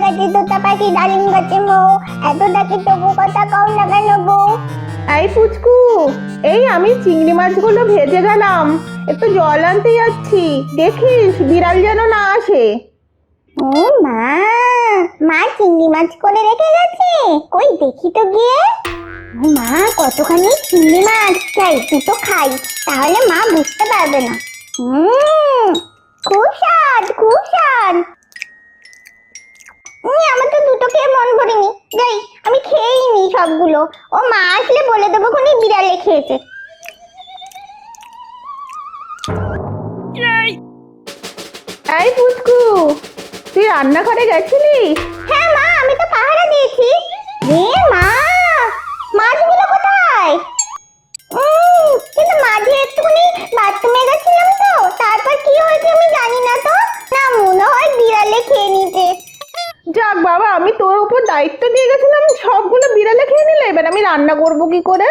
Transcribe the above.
গাছে তোতা পাখি ডালিম গাছে মৌ, এত ডাকি তবু কথা কও না কেন বউ? এই পুচকু, এই আমি চিংড়ি মাছগুলো ভেজে গেলাম, একটু জল আনতে যাচ্ছি, দেখিস বিড়াল যেন না আসে। ও মা, মা চিংড়ি মাছ করে রেখে গেছে, কই দেখি তো গিয়ে। ও মা, কতখানি চিংড়ি মাছ, চাই দুটো খাই, তাহলে মা বুঝতে পারবে না। খুব স্বাদ, খুব স্বাদ। আমার তো দুটো খেয়ে মন ভরেনি, যাই আমি খেয়েই নি সবগুলো। ও মা আসলে বলে দেবো কোনি বিড়ালে খেয়েছে। এই পুচকু, তুই রান্নাঘরে গেছিলি? হ্যাঁ মা, আমি তো পাহারা দিয়েছি। রে মা, মাছগুলো কোথায়? কিন্তু মাঝে একটুখানি বাথরুমে গেছিলাম তো, তারপর কি হয়েছে আমি জানি না তো, না মনে হয় বিড়ালে খেয়ে নিতে। যাক বাবা, আমি তোর উপর দায়িত্ব দিয়ে গেছিলাম, সবগুলো বিড়ালে খেয়ে নিলে, এবার আমি রান্না করবো কি করে?